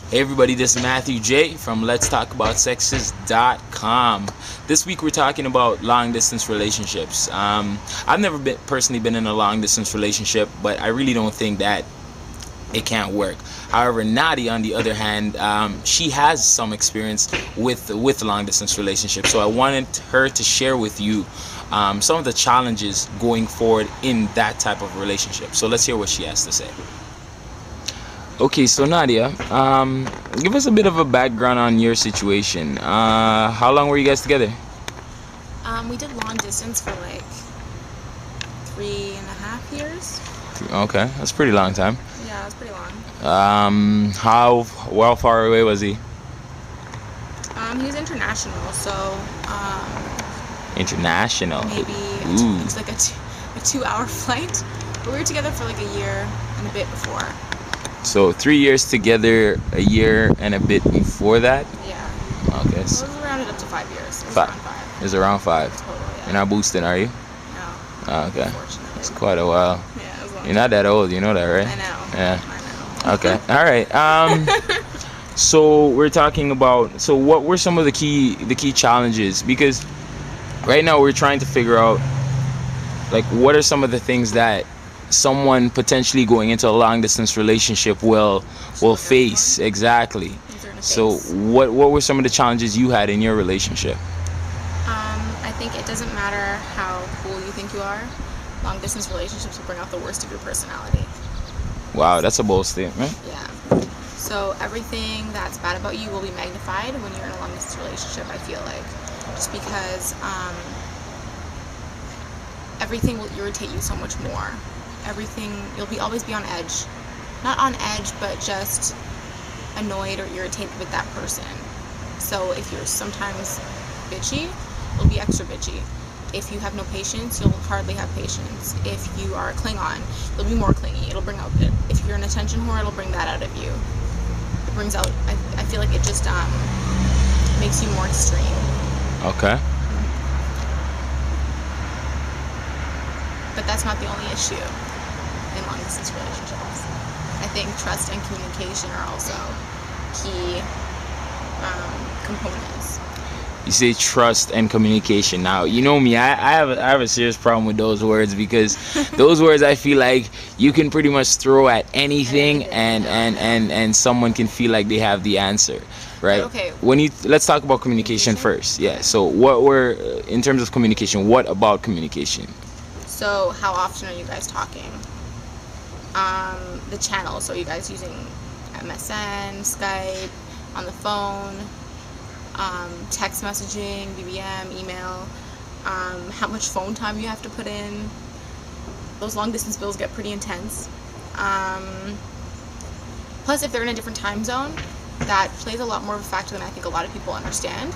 Hey everybody, this is Matthew J from LetsTalkAboutSexes.com. This week we're talking about long distance relationships. I've never personally been in a long distance relationship, but I really don't think that it can't work. However, Nadia, on the other hand, she has some experience with long distance relationships. So I wanted her to share with you some of the challenges going forward in that type of relationship. So let's hear what she has to say. Okay, so Nadia, give us a bit of a background on your situation. How long were you guys together? We did long distance for like 3.5 years. Okay, that's a pretty long time. Yeah, it was pretty long. How well far away was he? He was international, so International. maybe Ooh. it's like a 2-hour flight. But we were together for like a year and a bit before. So 3 years together, a year and a bit before that. Yeah. Okay, So it was rounded up to 5 years. It was Five. around 5 it's around 5. total. Yeah. You're not boosting, are you? No, Okay, unfortunately. it's quite a while. Yeah, it was a long You're not that old, you know that, right? I know. Yeah. I know. Okay. All right. So we're talking about. So what were some of the key challenges? Because right now we're trying to figure out, like, what are some of the things that someone potentially going into a long distance relationship will face exactly. Things are gonna So face. what were some of the challenges you had in your relationship? I think it doesn't matter how cool you think you are. Long distance relationships will bring out the worst of your personality. Wow, that's a bold statement. Yeah. So everything that's bad about you will be magnified when you're in a long distance relationship, I feel like. Just because everything will irritate you so much more. You'll always be on edge. Not on edge, but just annoyed or irritated with that person. So if you're sometimes bitchy, you'll be extra bitchy. If you have no patience, you'll hardly have patience. If you are a Klingon, you'll be more clingy. It'll bring out it. If you're an attention whore, it'll bring that out of you. It brings out, I feel like it just makes you more extreme. Okay. But that's not the only issue in long distance relationships. I think trust and communication are also key components. You say trust and communication. Now, you know me, I have a serious problem with those words, because those words, I feel like you can pretty much throw at anything and someone can feel like they have the answer, right? Okay. Let's talk about communication first. Yeah. So in terms of communication, what about communication? So how often are you guys talking? The channel, so you guys using MSN, Skype, on the phone, text messaging, BBM, email, how much phone time you have to put in. Those long distance bills get pretty intense. Plus, if they're in a different time zone, that plays a lot more of a factor than I think a lot of people understand,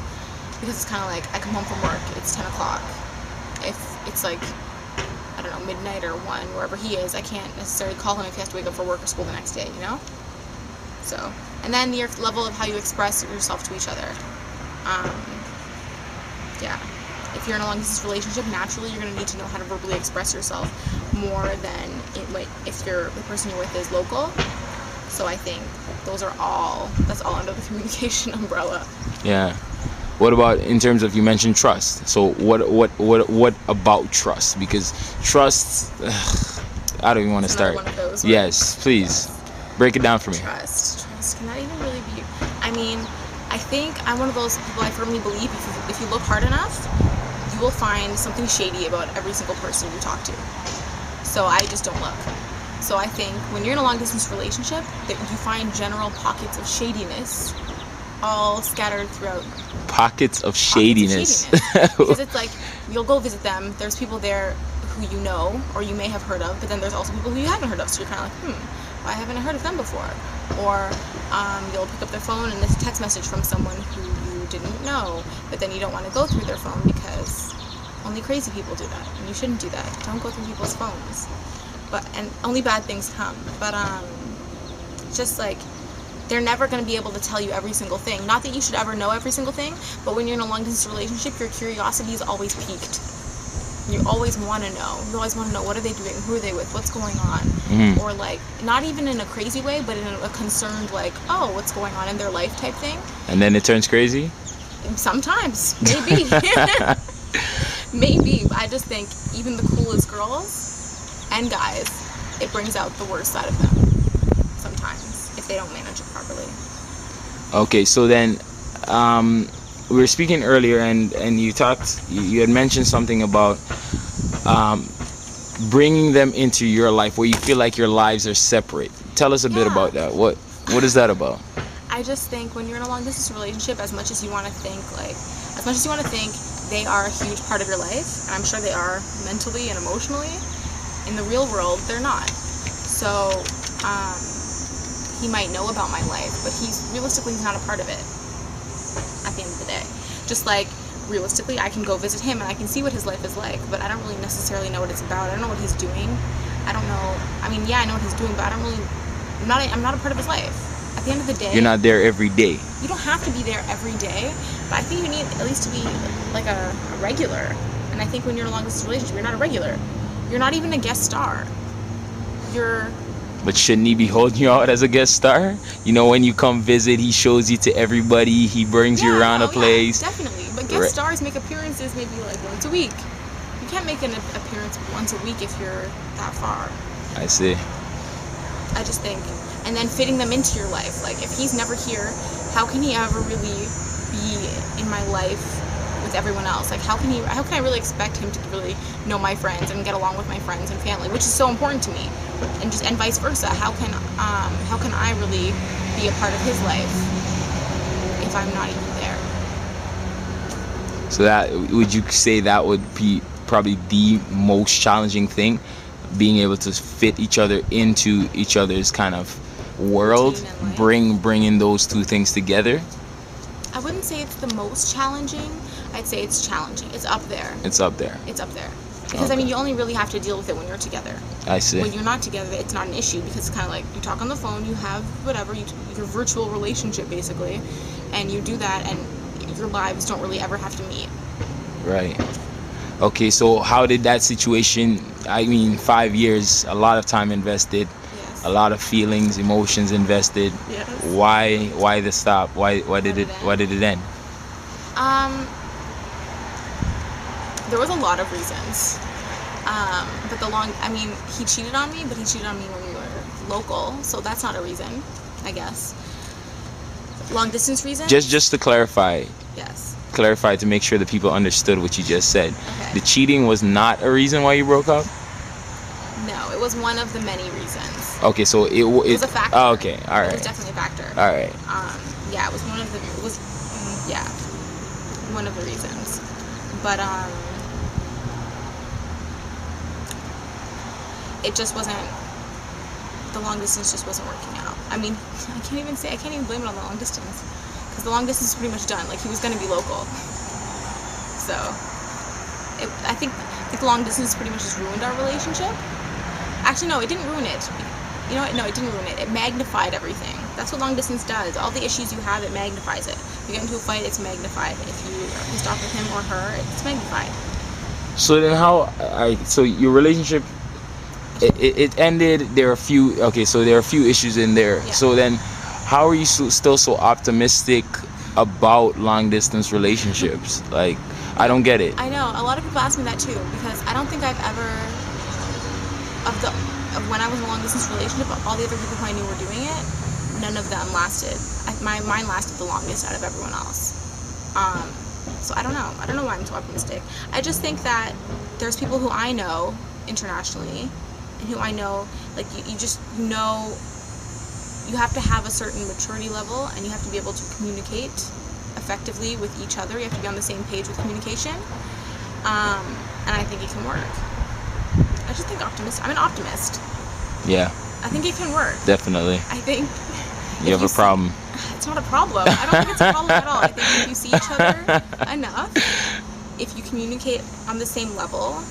because it's kind of like, I come home from work, it's 10 o'clock. If it's like, I don't know, midnight or 1, wherever he is, I can't necessarily call him if he has to wake up for work or school the next day, you know? So, and then your level of how you express yourself to each other. Yeah. If you're in a long distance relationship, naturally you're going to need to know how to verbally express yourself more than if the person you're with is local. So I think that's all under the communication umbrella. Yeah. What about in terms of, you mentioned trust? So what about trust? Because trust, I don't even want to start. One of those Yes, please break it down for me. Trust cannot even really be. I mean, I think I'm one of those people. I firmly believe if you look hard enough, you will find something shady about every single person you talk to. So I just don't look. So I think when you're in a long distance relationship, that you find general pockets of shadiness all scattered throughout. Pockets of shadiness. Because it's like, you'll go visit them, there's people there who you know or you may have heard of, but then there's also people who you haven't heard of, so you're kind of like, why haven't I heard of them before? Or you'll pick up their phone and there's a text message from someone who you didn't know, but then you don't want to go through their phone because only crazy people do that, and you shouldn't do that. Don't go through people's phones. And only bad things come. But just like, they're never going to be able to tell you every single thing. Not that you should ever know every single thing, but when you're in a long distance relationship, your curiosity is always piqued. You always want to know. You always want to know, what are they doing? Who are they with? What's going on? Or like, not even in a crazy way, but in a concerned, like, oh, what's going on in their life type thing. And then it turns crazy? Sometimes, maybe. Maybe. I just think even the coolest girls and guys, it brings out the worst side of them sometimes if they don't manage it properly. Okay, so then we were speaking earlier, and you had mentioned something about bringing them into your life where you feel like your lives are separate. Tell us a bit about that. What is that about? I just think when you're in a long distance relationship, as much as you want to think they are a huge part of your life, and I'm sure they are mentally and emotionally, in the real world they're not. So he might know about my life, but he's not a part of it at the end of the day. Just like realistically, I can go visit him and I can see what his life is like, but I don't really necessarily know what it's about. I don't know what he's doing. I don't know. I mean, yeah, I know what he's doing, but I'm not a part of his life. At the end of the day, you're not there every day. You don't have to be there every day, but I think you need at least to be like a regular. And I think when you're in a long distance relationship, you're not a regular. You're not even a guest star. But shouldn't he be holding you out as a guest star? You know, when you come visit, he shows you to everybody. He brings you around a place. Yeah, definitely. But guest stars make appearances maybe like once a week. You can't make an appearance once a week if you're that far. I see. I just think, and then fitting them into your life. Like, if he's never here, how can he ever really be in my life with everyone else? Like, how can I really expect him to really know my friends and get along with my friends and family, which is so important to me, and vice versa. How can I really be a part of his life if I'm not even there? So that, would you say that would be probably the most challenging thing, being able to fit each other into each other's kind of world, bringing those two things together? I wouldn't say it's the most challenging. I'd say it's challenging. It's up there. It's up there. Because, I mean, you only really have to deal with it when you're together. I see. When you're not together, it's not an issue, because it's kind of like you talk on the phone, you have whatever, your virtual relationship, basically, and you do that, and your lives don't really ever have to meet. Right. Okay, so how did that situation, 5 years, a lot of time invested, yes. A lot of feelings, emotions invested. Yes. Why the stop? Why did it end? There was a lot of reasons. But he cheated on me, but he cheated on me when we were local, so that's not a reason, I guess. Long distance reason? Just to clarify. Yes. Clarify to make sure that people understood what you just said. Okay. The cheating was not a reason why you broke up? No, it was one of the many reasons. Okay, so it was a factor. Oh, okay, all right. It was definitely a factor. All right. Yeah, it was one of the one of the reasons. But it just wasn't. The long distance just wasn't working out. I mean, I can't even blame it on the long distance, because the long distance is pretty much done. Like, he was going to be local. So, I think the long distance pretty much just ruined our relationship. Actually, no, it didn't ruin it. You know what? No, it didn't ruin it. It magnified everything. That's what long distance does. All the issues you have, it magnifies it. You get into a fight, it's magnified. If you are pissed off with him or her, it's magnified. So then so your relationship, it ended. There are a few issues in there. Yeah. So then, how are you still so optimistic about long distance relationships? Like, I don't get it. I know. A lot of people ask me that too, because I don't think I've ever, of when I was in a long distance relationship, all the other people who I knew were doing it, none of them lasted. Mine lasted the longest out of everyone else. So I don't know. I don't know why I'm so optimistic. I just think that there's people who I know internationally, and who I know, like, you just know, you have to have a certain maturity level, and you have to be able to communicate effectively with each other. You have to be on the same page with communication, and I think it can work. I just think I'm an optimist. Yeah. I think it can work. Definitely. I think you have a problem. It's not a problem. I don't think it's a problem at all. I think if you see each other enough, if you communicate on the same level,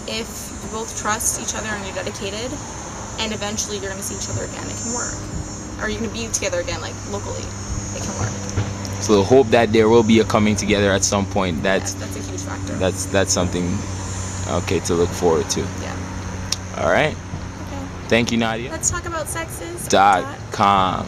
if you both trust each other and you're dedicated, and eventually you're going to see each other again, it can work. Or you're going to be together again, like, locally. It can work. So hope that there will be a coming together at some point. That's a huge factor. That's something Okay, to look forward to. Yeah. All right. Okay. Thank you, Nadia. Let's talk about sexes. .com.